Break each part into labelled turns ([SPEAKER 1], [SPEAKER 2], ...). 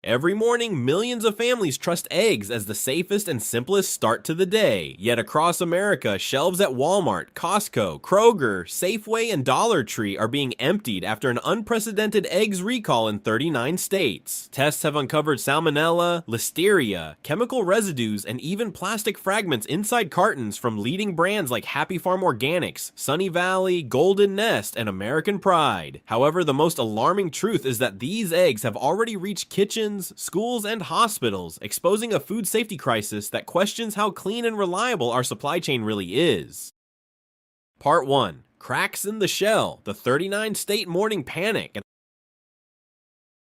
[SPEAKER 1] Every morning, millions of families trust eggs as the safest and simplest start to the day. Yet across America, shelves at Walmart, Costco, Kroger, Safeway, and Dollar Tree are being emptied after an unprecedented eggs recall in 39 states. Tests have uncovered salmonella, listeria, chemical residues, and even plastic fragments inside cartons from leading brands like Happy Farm Organics, Sunny Valley, Golden Nest, and American Pride. However, the most alarming truth is that these eggs have already reached kitchens, schools, and hospitals, exposing a food safety crisis that questions how clean and reliable our supply chain really is. Part 1. Cracks in the Shell, the 39-state morning panic.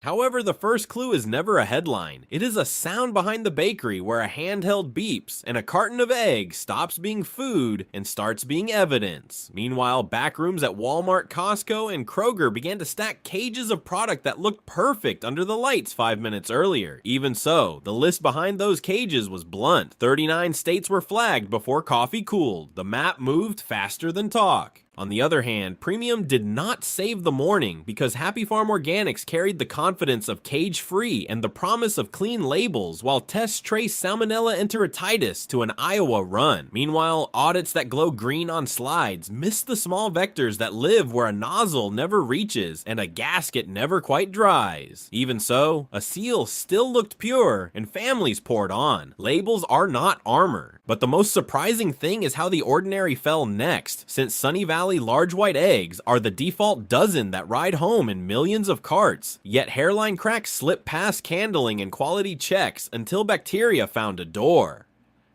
[SPEAKER 1] However, the first clue is never a headline. It is a sound behind the bakery where a handheld beeps and a carton of eggs stops being food and starts being evidence. Meanwhile, backrooms at Walmart, Costco, and Kroger began to stack cages of product that looked perfect under the lights 5 minutes earlier. Even so, the list behind those cages was blunt. 39 states were flagged before coffee cooled. The map moved faster than talk. On the other hand, premium did not save the morning because Happy Farm Organics carried the confidence of cage-free and the promise of clean labels, while tests traced Salmonella enteritis to an Iowa run. Meanwhile, audits that glow green on slides missed the small vectors that live where a nozzle never reaches and a gasket never quite dries. Even so, a seal still looked pure and families poured on. Labels are not armor. But the most surprising thing is how the ordinary fell next, since Sunny Valley large white eggs are the default dozen that ride home in millions of carts. Yet hairline cracks slip past candling and quality checks until bacteria found a door.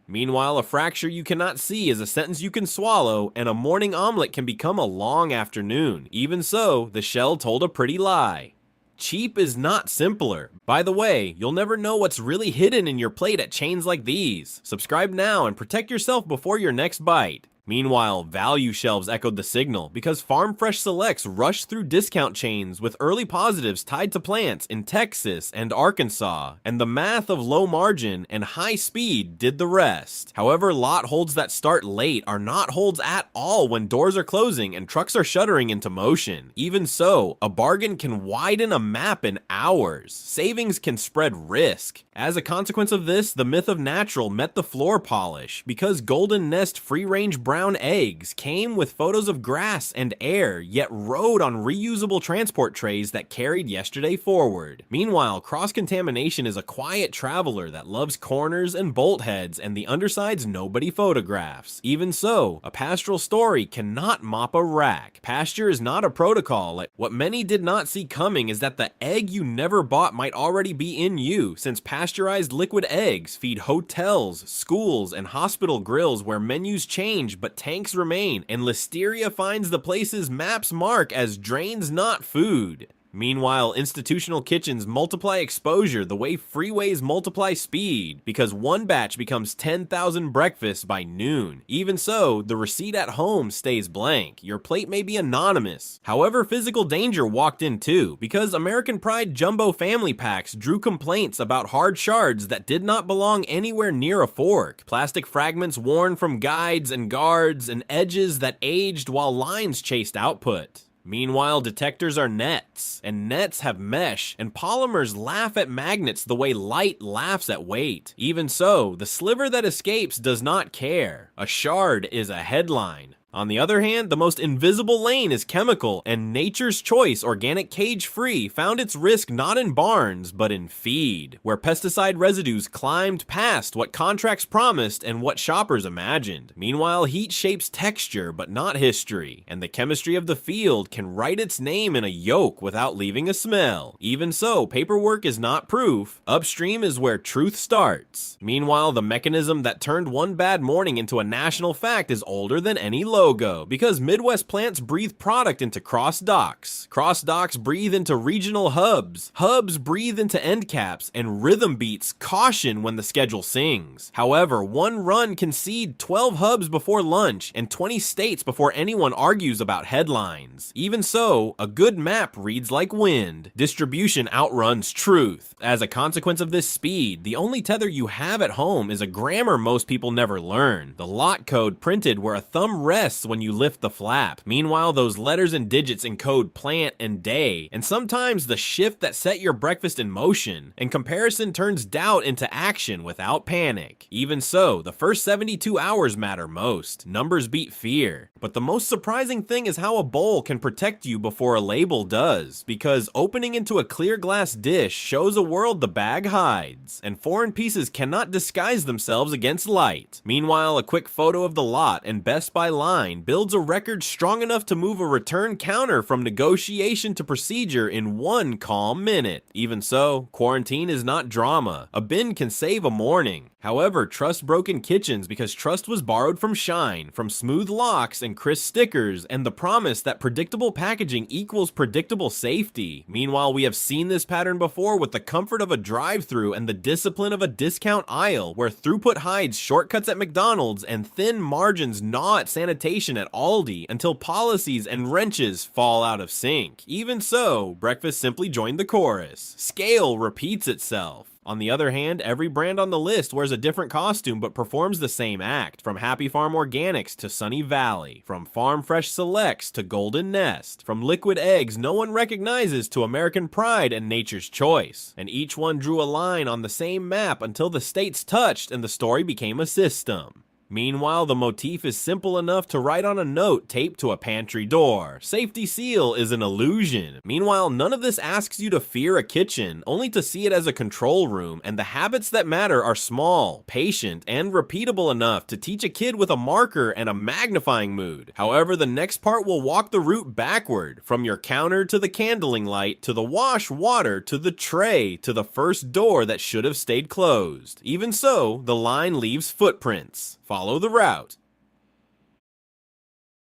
[SPEAKER 1] Meanwhile, a fracture you cannot see is a sentence you can swallow, and a morning omelet can become a long afternoon. Even so, the shell told a pretty lie. Cheap is not simpler. By the way, you'll never know what's really hidden in your plate at chains like these. Subscribe now and protect yourself before your next bite. Meanwhile, value shelves echoed the signal because Farm Fresh Selects rushed through discount chains with early positives tied to plants in Texas and Arkansas, and the math of low margin and high speed did the rest. However, lot holds that start late are not holds at all when doors are closing and trucks are shuttering into motion. Even so, a bargain can widen a map in hours. Savings can spread risk. As a consequence of this, the myth of natural met the floor polish because Golden Nest free-range brown eggs came with photos of grass and air, yet rode on reusable transport trays that carried yesterday forward. Meanwhile, cross-contamination is a quiet traveler that loves corners and bolt heads and the undersides nobody photographs. Even so, a pastoral story cannot mop a rack. Pasture is not a protocol. What many did not see coming is that the egg you never bought might already be in you, since pasteurized liquid eggs feed hotels, schools, and hospital grills where menus change but tanks remain, and listeria finds the place's maps mark as drains not food. Meanwhile, institutional kitchens multiply exposure the way freeways multiply speed, because one batch becomes 10,000 breakfasts by noon. Even so, the receipt at home stays blank. Your plate may be anonymous. However, physical danger walked in too, because American Pride jumbo family packs drew complaints about hard shards that did not belong anywhere near a fork, plastic fragments worn from guides and guards, and edges that aged while lines chased output. Meanwhile, detectors are nets, and nets have mesh, and polymers laugh at magnets the way light laughs at weight. Even so, the sliver that escapes does not care. A shard is a headline. On the other hand, the most invisible lane is chemical, and Nature's Choice Organic Cage-Free found its risk not in barns, but in feed, where pesticide residues climbed past what contracts promised and what shoppers imagined. Meanwhile, heat shapes texture, but not history, and the chemistry of the field can write its name in a yolk without leaving a smell. Even so, paperwork is not proof. Upstream is where truth starts. Meanwhile, the mechanism that turned one bad morning into a national fact is older than any logo, because Midwest plants breathe product into cross docks. Cross docks breathe into regional hubs. Hubs breathe into end caps, and rhythm beats caution when the schedule sings. However, one run can seed 12 hubs before lunch and 20 states before anyone argues about headlines. Even so, a good map reads like wind. Distribution outruns truth. As a consequence of this speed, the only tether you have at home is a grammar most people never learn. The lot code printed where a thumb rests rests when you lift the flap. Meanwhile, those letters and digits encode plant and day, and sometimes the shift that set your breakfast in motion, and comparison turns doubt into action without panic. Even so, the first 72 hours matter most. Numbers beat fear. But the most surprising thing is how a bowl can protect you before a label does, because opening into a clear glass dish shows a world the bag hides, and foreign pieces cannot disguise themselves against light. Meanwhile, a quick photo of the lot and Best Buy line builds a record strong enough to move a return counter from negotiation to procedure in 1 calm minute. Even so, quarantine is not drama. A bin can save a morning. However, trust broken kitchens because trust was borrowed from Shine, from smooth locks and crisp stickers, and the promise that predictable packaging equals predictable safety. Meanwhile, we have seen this pattern before with the comfort of a drive-thru and the discipline of a discount aisle, where throughput hides shortcuts at McDonald's and thin margins gnaw at sanitation at Aldi until policies and wrenches fall out of sync. Even so, breakfast simply joined the chorus. Scale repeats itself. On the other hand, every brand on the list wears a different costume but performs the same act, from Happy Farm Organics to Sunny Valley, from Farm Fresh Selects to Golden Nest, from liquid eggs no one recognizes to American Pride and Nature's Choice, and each one drew a line on the same map until the states touched and the story became a system. Meanwhile, the motif is simple enough to write on a note taped to a pantry door. Safety seal is an illusion. Meanwhile, none of this asks you to fear a kitchen, only to see it as a control room, and the habits that matter are small, patient, and repeatable enough to teach a kid with a marker and a magnifying mood. However, the next part will walk the route backward, from your counter to the candling light, to the wash water, to the tray, to the first door that should have stayed closed. Even so, the line leaves footprints. Follow the route.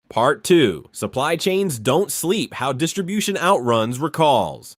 [SPEAKER 1] Part 2. Supply chains don't sleep, how distribution outruns recalls.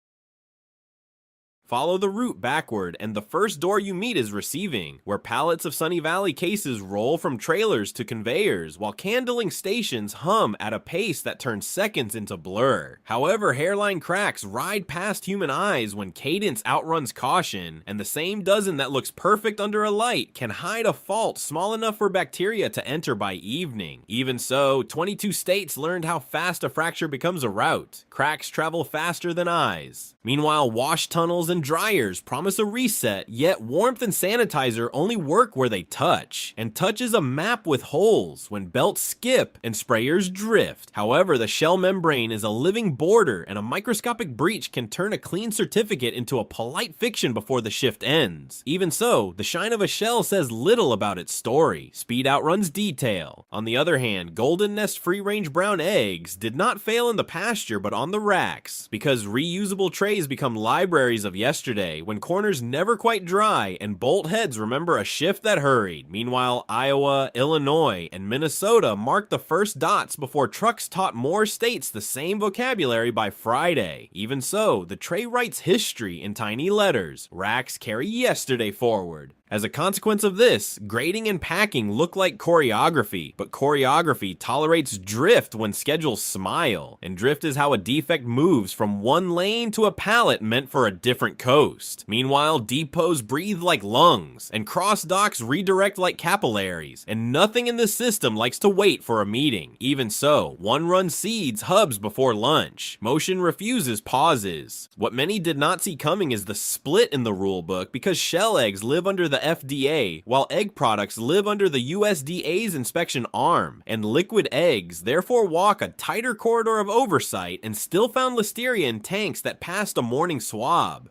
[SPEAKER 1] Follow the route backward, and the first door you meet is receiving, where pallets of Sunny Valley cases roll from trailers to conveyors, while candling stations hum at a pace that turns seconds into blur. However, hairline cracks ride past human eyes when cadence outruns caution, and the same dozen that looks perfect under a light can hide a fault small enough for bacteria to enter by evening. Even so, 22 states learned how fast a fracture becomes a route. Cracks travel faster than eyes. Meanwhile, wash tunnels and dryers promise a reset, yet warmth and sanitizer only work where they touch. And touch is a map with holes when belts skip and sprayers drift. However, the shell membrane is a living border, and a microscopic breach can turn a clean certificate into a polite fiction before the shift ends. Even so, the shine of a shell says little about its story. Speed outruns detail. On the other hand, Golden Nest free-range brown eggs did not fail in the pasture but on the racks, because reusable trays become libraries of yesterday when corners never quite dry and bolt heads remember a shift that hurried. Meanwhile, Iowa, Illinois, and Minnesota marked the first dots before trucks taught more states the same vocabulary by Friday. Even so, the tray writes history in tiny letters. Racks carry yesterday forward. As a consequence of this, grading and packing look like choreography, but choreography tolerates drift when schedules smile, and drift is how a defect moves from one lane to a pallet meant for a different coast. Meanwhile, depots breathe like lungs, and cross docks redirect like capillaries, and nothing in this system likes to wait for a meeting. Even so, one run seeds hubs before lunch. Motion refuses pauses. What many did not see coming is the split in the rulebook, because shell eggs live under the FDA, while egg products live under the USDA's inspection arm, and liquid eggs therefore walk a tighter corridor of oversight and still found listeria in tanks that passed a morning swab.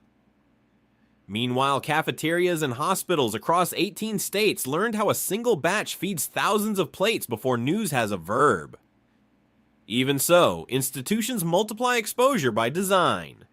[SPEAKER 1] Meanwhile, cafeterias and hospitals across 18 states learned how a single batch feeds thousands of plates before news has a verb. Even so, institutions multiply exposure by design.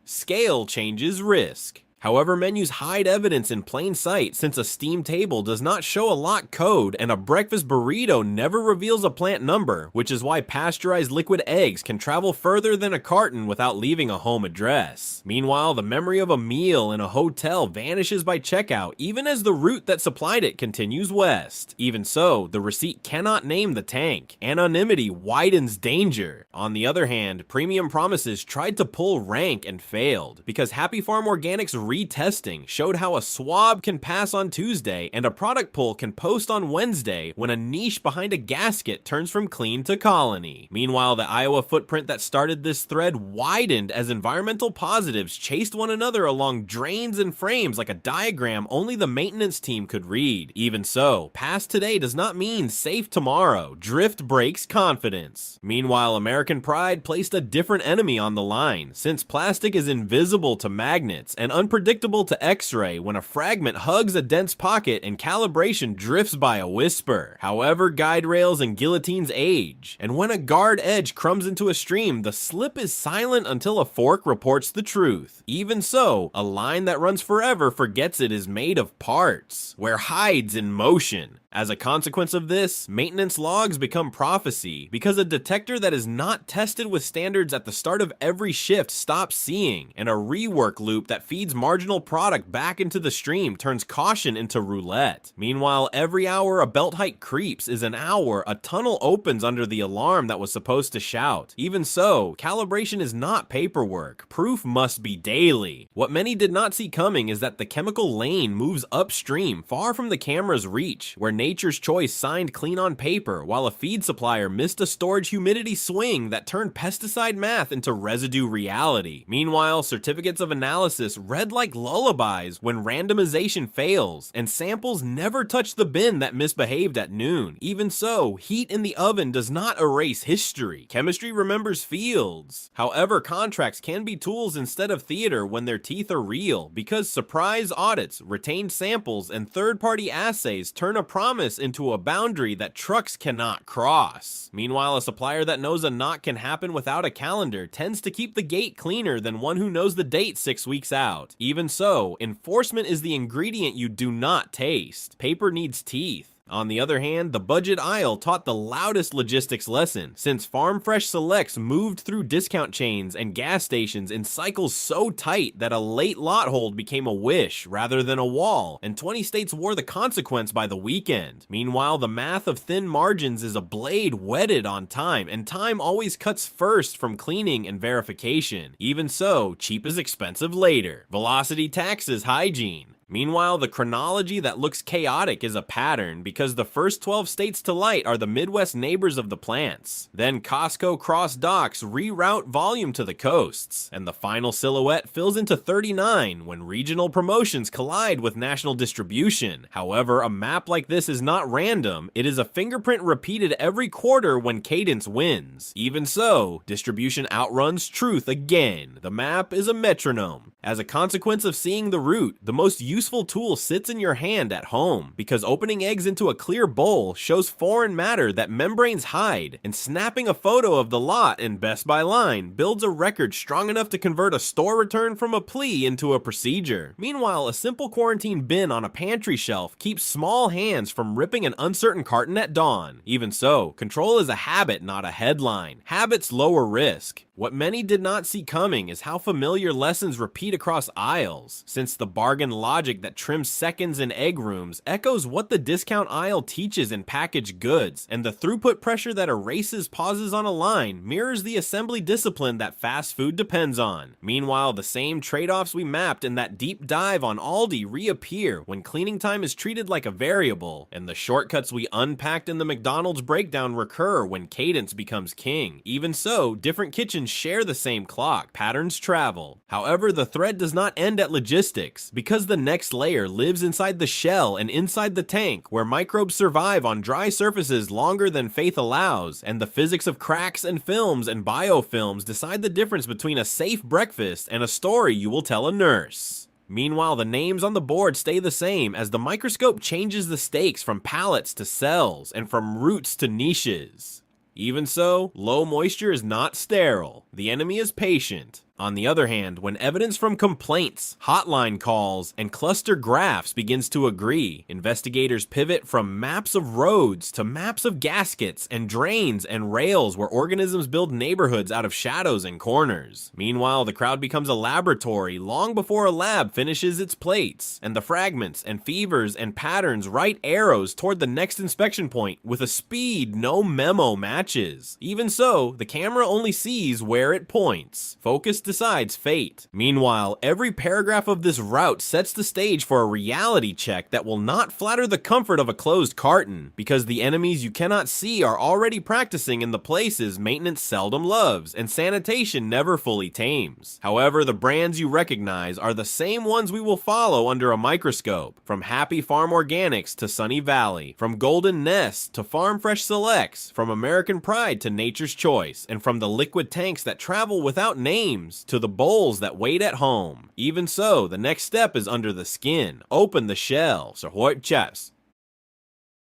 [SPEAKER 1] Scale changes risk. However, menus hide evidence in plain sight, since a steam table does not show a lot code and a breakfast burrito never reveals a plant number, which is why pasteurized liquid eggs can travel further than a carton without leaving a home address. Meanwhile, the memory of a meal in a hotel vanishes by checkout, even as the route that supplied it continues west. Even so, the receipt cannot name the tank. Anonymity widens danger. On the other hand, premium promises tried to pull rank and failed, because Happy Farm Organics retesting showed how a swab can pass on Tuesday and a product pull can post on Wednesday when a niche behind a gasket turns from clean to colony. Meanwhile, the Iowa footprint that started this thread widened as environmental positives chased one another along drains and frames like a diagram only the maintenance team could read. Even so, pass today does not mean safe tomorrow. Drift breaks confidence. Meanwhile, American pride placed a different enemy on the line, since plastic is invisible to magnets and unpredictable to X-ray when a fragment hugs a dense pocket and calibration drifts by a whisper. However, guide rails and guillotines age, and when a guard edge crumbs into a stream, the slip is silent until a fork reports the truth. Even so, a line that runs forever forgets it is made of parts, where hides in motion. As a consequence of this, maintenance logs become prophecy, because a detector that is not tested with standards at the start of every shift stops seeing, and a rework loop that feeds marginal product back into the stream turns caution into roulette. Meanwhile, every hour a belt height creeps is an hour a tunnel opens under the alarm that was supposed to shout. Even so, calibration is not paperwork. Proof must be daily. What many did not see coming is that the chemical lane moves upstream, far from the camera's reach, where Nature's Choice signed clean on paper, while a feed supplier missed a storage humidity swing that turned pesticide math into residue reality. Meanwhile, certificates of analysis read like lullabies when randomization fails, and samples never touch the bin that misbehaved at noon. Even so, heat in the oven does not erase history. Chemistry remembers fields. However, contracts can be tools instead of theater when their teeth are real, because surprise audits, retained samples, and third-party assays turn a promise into a boundary that trucks cannot cross. Meanwhile, a supplier that knows a knot can happen without a calendar tends to keep the gate cleaner than one who knows the date 6 weeks out. Even so, enforcement is the ingredient you do not taste. Paper needs teeth. On the other hand, the budget aisle taught the loudest logistics lesson, since Farm Fresh Selects moved through discount chains and gas stations in cycles so tight that a late lot hold became a wish rather than a wall, and 20 states wore the consequence by the weekend. Meanwhile, the math of thin margins is a blade whetted on time, and time always cuts first from cleaning and verification. Even so, cheap is expensive later. Velocity taxes hygiene. Meanwhile, the chronology that looks chaotic is a pattern, because the first 12 states to light are the Midwest neighbors of the plants. Then Costco cross docks reroute volume to the coasts, and the final silhouette fills into 39 when regional promotions collide with national distribution. However, a map like this is not random, it is a fingerprint repeated every quarter when cadence wins. Even so, distribution outruns truth again. The map is a metronome. As a consequence of seeing the route, the most useful tool sits in your hand at home, because opening eggs into a clear bowl shows foreign matter that membranes hide, and snapping a photo of the lot in Best Buy line builds a record strong enough to convert a store return from a plea into a procedure. Meanwhile, a simple quarantine bin on a pantry shelf keeps small hands from ripping an uncertain carton at dawn. Even so, control is a habit, not a headline. Habits lower risk. What many did not see coming is how familiar lessons repeat across aisles, since the bargain logic that trims seconds in egg rooms echoes what the discount aisle teaches in packaged goods, and the throughput pressure that erases pauses on a line mirrors the assembly discipline that fast food depends on. Meanwhile, the same trade-offs we mapped in that deep dive on Aldi reappear when cleaning time is treated like a variable, and the shortcuts we unpacked in the McDonald's breakdown recur when cadence becomes king. Even so, different kitchens share the same clock, patterns travel. However, the thread does not end at logistics, because the next layer lives inside the shell and inside the tank, where microbes survive on dry surfaces longer than faith allows, and the physics of cracks and films and biofilms decide the difference between a safe breakfast and a story you will tell a nurse. Meanwhile, the names on the board stay the same as the microscope changes the stakes from pallets to cells and from roots to niches. Even so, low moisture is not sterile. The enemy is patient. On the other hand, when evidence from complaints, hotline calls, and cluster graphs begins to agree, investigators pivot from maps of roads to maps of gaskets and drains and rails where organisms build neighborhoods out of shadows and corners. Meanwhile, the crowd becomes a laboratory long before a lab finishes its plates, and the fragments and fevers and patterns write arrows toward the next inspection point with a speed no memo matches. Even so, the camera only sees where it points. Focus decides fate. Meanwhile, every paragraph of this route sets the stage for a reality check that will not flatter the comfort of a closed carton, because the enemies you cannot see are already practicing in the places maintenance seldom loves and sanitation never fully tames. However, the brands you recognize are the same ones we will follow under a microscope, from Happy Farm Organics to Sunny Valley, from Golden Nest to Farm Fresh Selects, from American Pride to Nature's Choice, and from the liquid tanks that travel without names to the bowls that wait at home. Even so, the next step is under the skin. Open the shell. So what chess?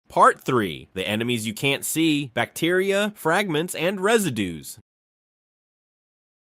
[SPEAKER 1] Part 3. The enemies you can't see, bacteria, fragments, and residues.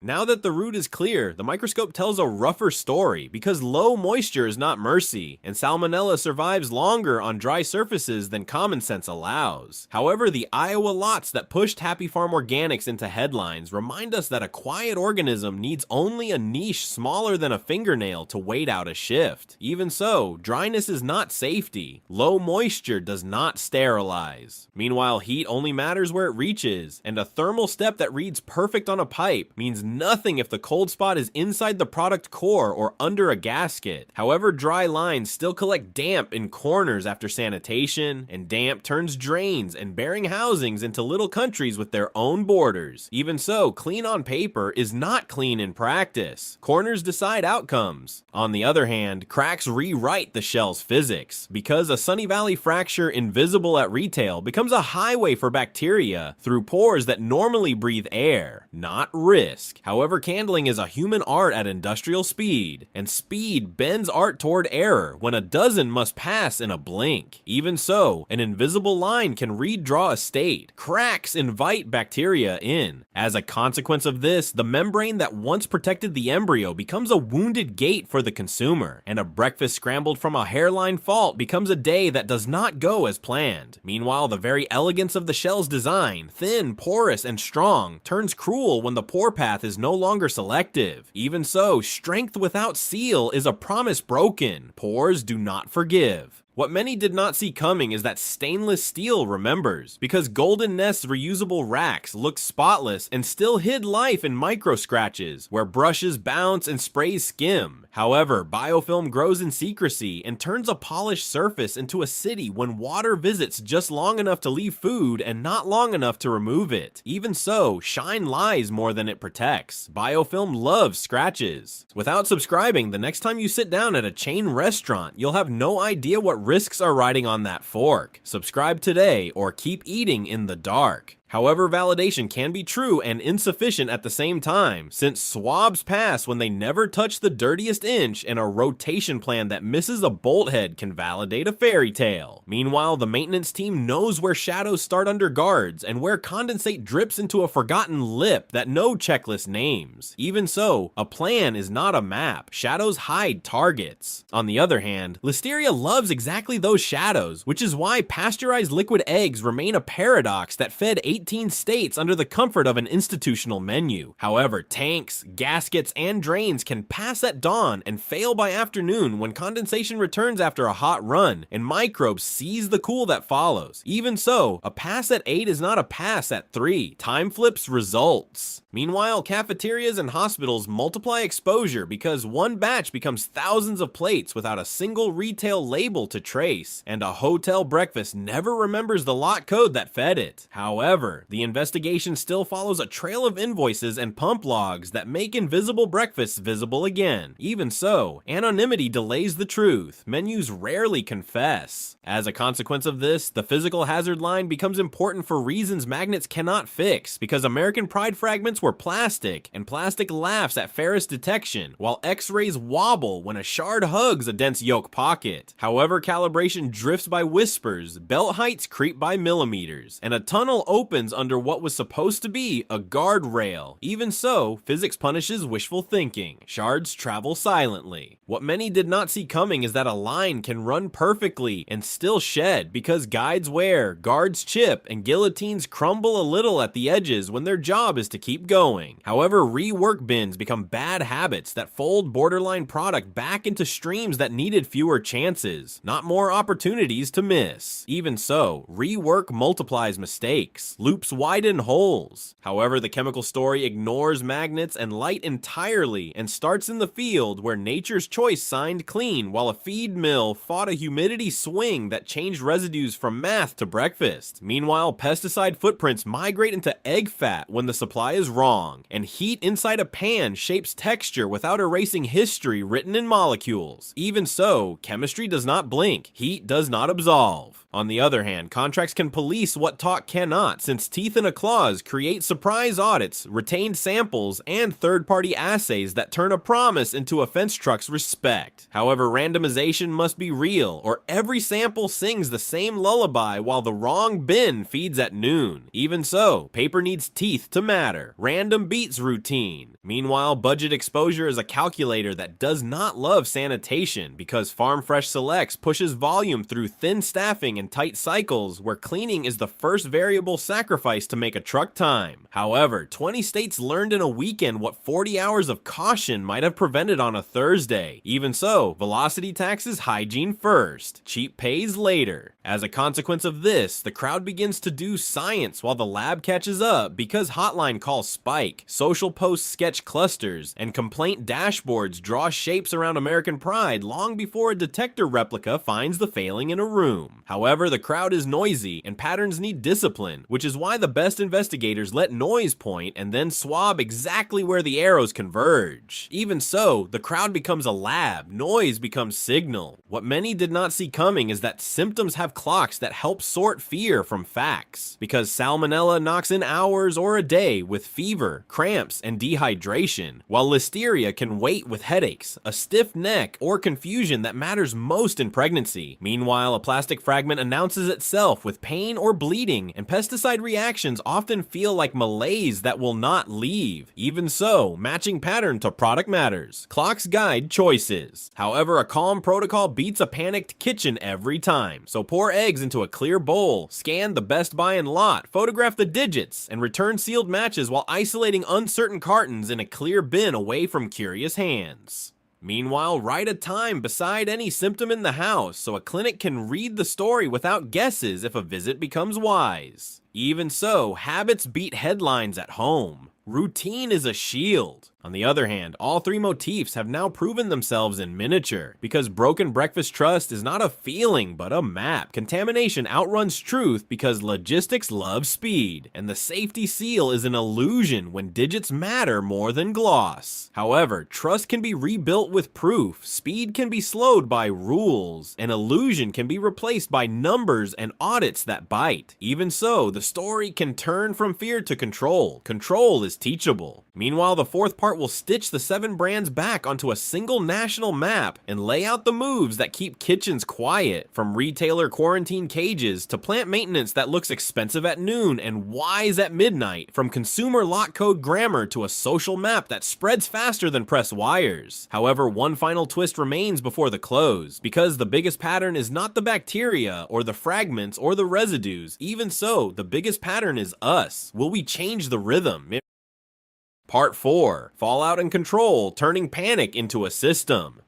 [SPEAKER 1] Now that the root is clear, the microscope tells a rougher story because low moisture is not mercy, and salmonella survives longer on dry surfaces than common sense allows. However, the Iowa lots that pushed Happy Farm Organics into headlines remind us that a quiet organism needs only a niche smaller than a fingernail to wait out a shift. Even so, dryness is not safety. Low moisture does not sterilize. Meanwhile, heat only matters where it reaches, and a thermal step that reads perfect on a pipe means nothing if the cold spot is inside the product core or under a gasket. However, dry lines still collect damp in corners after sanitation, and damp turns drains and bearing housings into little countries with their own borders. Even so, clean on paper is not clean in practice. Corners decide outcomes. On the other hand, cracks rewrite the shell's physics, because a Sunny Valley fracture invisible at retail becomes a highway for bacteria through pores that normally breathe air, not risk. However, candling is a human art at industrial speed, and speed bends art toward error when a dozen must pass in a blink. Even so, an invisible line can redraw a state. Cracks invite bacteria in. As a consequence of this, the membrane that once protected the embryo becomes a wounded gate for the consumer, and a breakfast scrambled from a hairline fault becomes a day that does not go as planned. Meanwhile, the very elegance of the shell's design, thin, porous, and strong, turns cruel when the pore path is no longer selective. Even so, strength without seal is a promise broken. Pores do not forgive. What many did not see coming is that stainless steel remembers, because Golden Nest's reusable racks looked spotless and still hid life in micro scratches, where brushes bounce and sprays skim. However, biofilm grows in secrecy and turns a polished surface into a city when water visits just long enough to leave food and not long enough to remove it. Even so, shine lies more than it protects. Biofilm loves scratches. Without subscribing, the next time you sit down at a chain restaurant, you'll have no idea what risks are riding on that fork. Subscribe today or keep eating in the dark. However, validation can be true and insufficient at the same time, since swabs pass when they never touch the dirtiest inch, and a rotation plan that misses a bolt head can validate a fairy tale. Meanwhile, the maintenance team knows where shadows start under guards and where condensate drips into a forgotten lip that no checklist names. Even so, a plan is not a map. Shadows hide targets. On the other hand, Listeria loves exactly those shadows, which is why pasteurized liquid eggs remain a paradox that fed 18 states under the comfort of an institutional menu. However, tanks, gaskets, and drains can pass at dawn and fail by afternoon when condensation returns after a hot run, and microbes seize the cool that follows. Even so, a pass at 8 is not a pass at 3. Time flips results. Meanwhile, cafeterias and hospitals multiply exposure because one batch becomes thousands of plates without a single retail label to trace, and a hotel breakfast never remembers the lot code that fed it. However, the investigation still follows a trail of invoices and pump logs that make invisible breakfasts visible again. Even so, anonymity delays the truth. Menus rarely confess. As a consequence of this, the physical hazard line becomes important for reasons magnets cannot fix, because American Pride fragments were plastic, and plastic laughs at ferrous detection, while X-rays wobble when a shard hugs a dense yolk pocket. However, calibration drifts by whispers, belt heights creep by millimeters, and a tunnel opens under what was supposed to be a guardrail. Even so, physics punishes wishful thinking. Shards travel silently. What many did not see coming is that a line can run perfectly and still shed, because guides wear, guards chip, and guillotines crumble a little at the edges when their job is to keep going. However, rework bins become bad habits that fold borderline product back into streams that needed fewer chances, not more opportunities to miss. Even so, rework multiplies mistakes. loops widen holes. However, the chemical story ignores magnets and light entirely and starts in the field where nature's choice signed clean while a feed mill fought a humidity swing that changed residues from math to breakfast. Meanwhile, pesticide footprints migrate into egg fat when the supply is wrong, and heat inside a pan shapes texture without erasing history written in molecules. Even so, chemistry does not blink, heat does not absolve. On the other hand, contracts can police what talk cannot, since teeth in a clause create surprise audits, retained samples, and third-party assays that turn a promise into a fence truck's respect. However, randomization must be real, or every sample sings the same lullaby while the wrong bin feeds at noon. Even so, paper needs teeth to matter. Random beats routine. Meanwhile, budget exposure is a calculator that does not love sanitation because Farm Fresh Selects pushes volume through thin staffing and tight cycles where cleaning is the first variable sacrifice to make a truck time. However, 20 states learned in a weekend what 40 hours of caution might have prevented on a Thursday. Even so, velocity taxes hygiene first, cheap pays later. As a consequence of this, the crowd begins to do science while the lab catches up because hotline calls spike, social posts sketch clusters, and complaint dashboards draw shapes around American pride long before a detector replica finds the failing in a room. However, the crowd is noisy and patterns need discipline, which is why the best investigators let noise point and then swab exactly where the arrows converge. Even so, the crowd becomes a lab, noise becomes signal. What many did not see coming is that symptoms have clocks that help sort fear from facts, because salmonella knocks in hours or a day with fever, cramps, and dehydration, while listeria can wait with headaches, a stiff neck, or confusion that matters most in pregnancy. Meanwhile, a plastic fragment announces itself with pain or bleeding, and pesticide reactions often feel like malaise that will not leave. Even so, matching pattern to product matters. Clocks guide choices. However, a calm protocol beats a panicked kitchen every time. So pour eggs into a clear bowl, scan the best buy and lot, photograph the digits, and return sealed matches while isolating uncertain cartons in a clear bin away from curious hands. Meanwhile, write a time beside any symptom in the house so a clinic can read the story without guesses if a visit becomes wise. Even so, habits beat headlines at home. Routine is a shield. On the other hand, all three motifs have now proven themselves in miniature, because broken breakfast trust is not a feeling but a map. Contamination outruns truth because logistics love speed, and the safety seal is an illusion when digits matter more than gloss. However, trust can be rebuilt with proof, speed can be slowed by rules, and illusion can be replaced by numbers and audits that bite. Even so, the story can turn from fear to control. Control is teachable. Meanwhile, the fourth part will stitch the 7 brands back onto a single national map and lay out the moves that keep kitchens quiet, from retailer quarantine cages to plant maintenance that looks expensive at noon and wise at midnight, from consumer lock code grammar to a social map that spreads faster than press wires. However, one final twist remains before the close, because the biggest pattern is not the bacteria or the fragments or the residues. Even so, the biggest pattern is us. Will we change the rhythm? Part 4. Fallout and Control, turning panic into a system.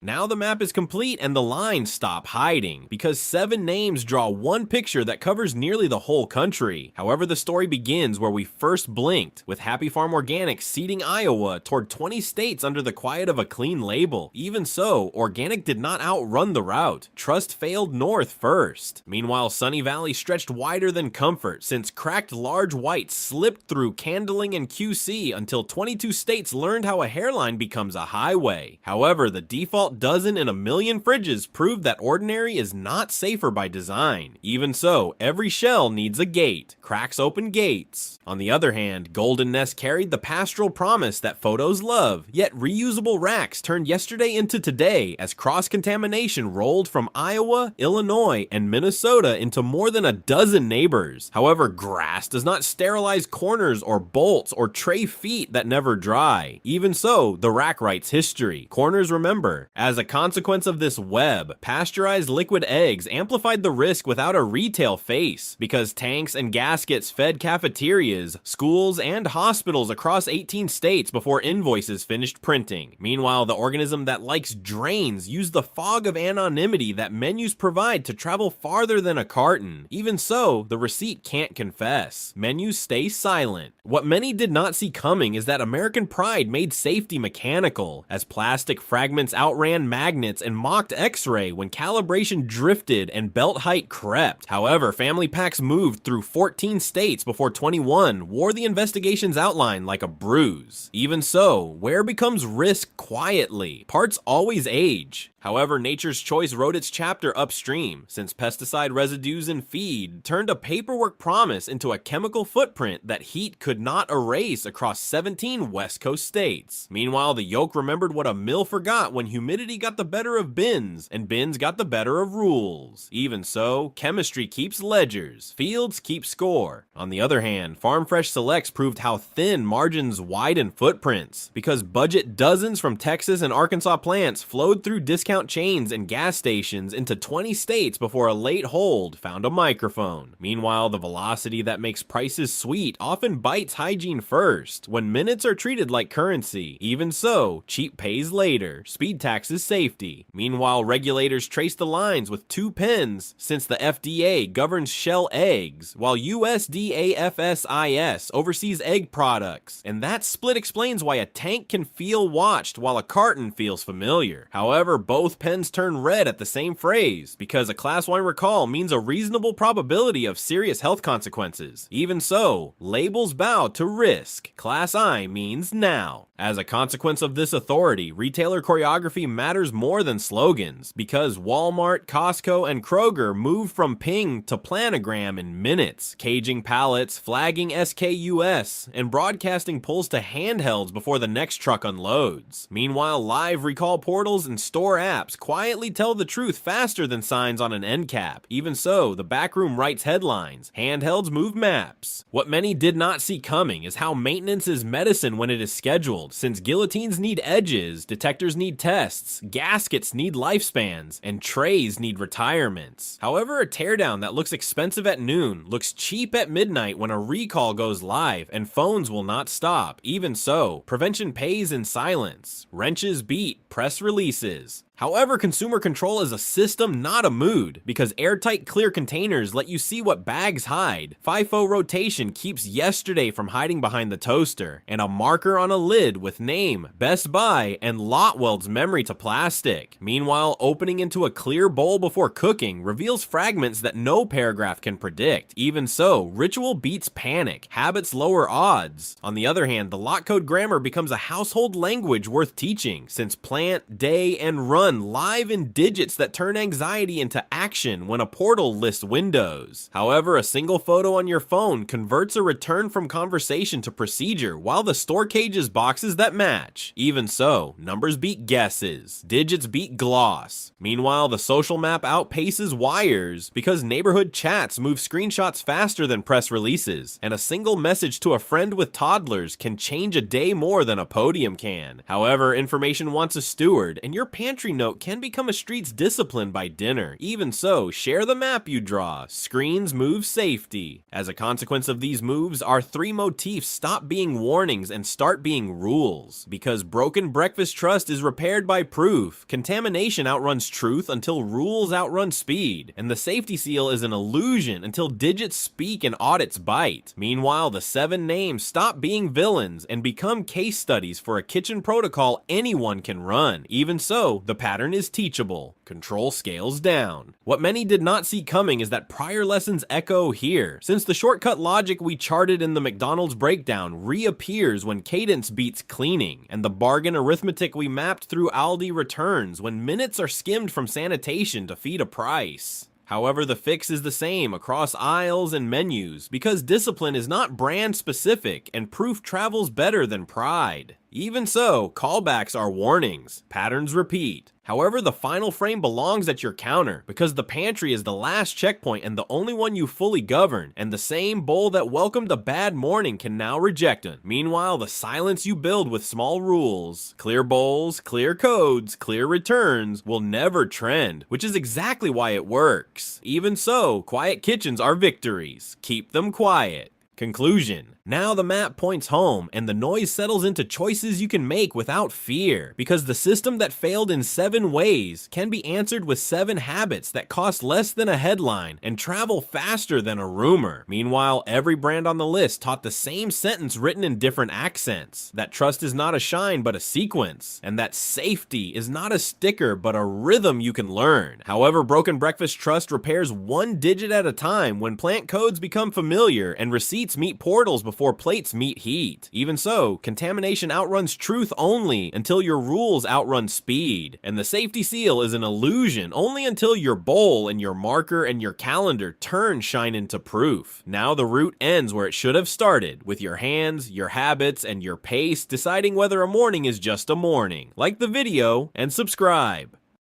[SPEAKER 1] Now the map is complete and the lines stop hiding, because 7 names draw one picture that covers nearly the whole country. However, the story begins where we first blinked, with Happy Farm Organic seeding Iowa toward 20 states under the quiet of a clean label. Even so, organic did not outrun the route. Trust failed north first. Meanwhile, Sunny Valley stretched wider than comfort, since cracked large whites slipped through Candling and QC until 22 states learned how a hairline becomes a highway. However, the default dozen in a million fridges proved that ordinary is not safer by design. Even so, every shell needs a gate. Cracks open gates. On the other hand, Golden Nest carried the pastoral promise that photos love, yet reusable racks turned yesterday into today as cross-contamination rolled from Iowa, Illinois, and Minnesota into more than a dozen neighbors. However, grass does not sterilize corners or bolts or tray feet that never dry. Even so, the rack writes history. Corners remember. As a consequence of this web, pasteurized liquid eggs amplified the risk without a retail face, because tanks and gaskets fed cafeterias, schools, and hospitals across 18 states before invoices finished printing. Meanwhile, the organism that likes drains used the fog of anonymity that menus provide to travel farther than a carton. Even so, the receipt can't confess. Menus stay silent. What many did not see coming is that American pride made safety mechanical, as plastic fragments outran magnets and mocked X-ray when calibration drifted and belt height crept. However, family packs moved through 14 states before 21 wore the investigation's outline like a bruise. Even so, wear becomes risk quietly. Parts always age. However, Nature's Choice wrote its chapter upstream, since pesticide residues in feed turned a paperwork promise into a chemical footprint that heat could not erase across 17 West Coast states. Meanwhile, the yolk remembered what a mill forgot when humidity got the better of bins, and bins got the better of rules. Even so, chemistry keeps ledgers, fields keep score. On the other hand, Farm Fresh Selects proved how thin margins widen footprints, because budget dozens from Texas and Arkansas plants flowed through discount chains and gas stations into 20 states before a late hold found a microphone. Meanwhile, the velocity that makes prices sweet often bites hygiene first, when minutes are treated like currency. Even so, cheap pays later. Speed tax is safety. Meanwhile, regulators trace the lines with two pens, since the FDA governs shell eggs, while USDAFSIS oversees egg products. And that split explains why a tank can feel watched while a carton feels familiar. However, both pens turn red at the same phrase, because a Class 1 recall means a reasonable probability of serious health consequences. Even so, labels bow to risk. Class I means now. As a consequence of this authority, retailer choreography matters more than slogans, because Walmart, Costco, and Kroger move from ping to planogram in minutes, caging pallets, flagging SKUS, and broadcasting pulls to handhelds before the next truck unloads. Meanwhile, live recall portals and store apps quietly tell the truth faster than signs on an end cap. Even so, the backroom writes headlines, handhelds move maps. What many did not see coming is how maintenance is medicine when it is scheduled, since guillotines need edges, detectors need tests, gaskets need lifespans, and trays need retirements. However, a teardown that looks expensive at noon looks cheap at midnight when a recall goes live, and phones will not stop. Even so, prevention pays in silence. Wrenches beat press releases. However, consumer control is a system, not a mood, because airtight clear containers let you see what bags hide. FIFO rotation keeps yesterday from hiding behind the toaster, and a marker on a lid with name, Best Buy, and Lotwell's memory to plastic. Meanwhile, opening into a clear bowl before cooking reveals fragments that no paragraph can predict. Even so, ritual beats panic, habits lower odds. On the other hand, the lot code grammar becomes a household language worth teaching, since plant, day, and run live in digits that turn anxiety into action when a portal lists windows. However, a single photo on your phone converts a return from conversation to procedure, while the store cages boxes that match. Even so, numbers beat guesses, digits beat gloss. Meanwhile, the social map outpaces wires, because neighborhood chats move screenshots faster than press releases, and a single message to a friend with toddlers can change a day more than a podium can. However, information wants a steward, and your pantry note can become a street's discipline by dinner. Even so, share the map you draw. Screens move safety. As a consequence of these moves, our three motifs stop being warnings and start being rules. Because broken breakfast trust is repaired by proof, contamination outruns truth until rules outrun speed, and the safety seal is an illusion until digits speak and audits bite. Meanwhile, the 7 names stop being villains and become case studies for a kitchen protocol anyone can run. Even so, the pattern is teachable. Control scales down. What many did not see coming is that prior lessons echo here, since the shortcut logic we charted in the McDonald's breakdown reappears when cadence beats cleaning, and the bargain arithmetic we mapped through Aldi returns when minutes are skimmed from sanitation to feed a price. However, the fix is the same across aisles and menus, because discipline is not brand specific and proof travels better than pride. Even so, callbacks are warnings, patterns repeat. However, the final frame belongs at your counter, because the pantry is the last checkpoint and the only one you fully govern, and the same bowl that welcomed a bad morning can now reject it. Meanwhile, the silence you build with small rules, clear bowls, clear codes, clear returns, will never trend, which is exactly why it works. Even so, quiet kitchens are victories. Keep them quiet. Conclusion. Now the map points home, and the noise settles into choices you can make without fear, because the system that failed in 7 ways can be answered with 7 habits that cost less than a headline and travel faster than a rumor. Meanwhile, every brand on the list taught the same sentence written in different accents, that trust is not a shine but a sequence, and that safety is not a sticker but a rhythm you can learn. However, broken breakfast trust repairs 1 digit at a time when plant codes become familiar and receipts meet portals before plates meet heat. Even so, contamination outruns truth only until your rules outrun speed, and the safety seal is an illusion only until your bowl and your marker and your calendar turn shine into proof. Now the route ends where it should have started, with your hands, your habits, and your pace deciding whether a morning is just a morning. Like the video and subscribe.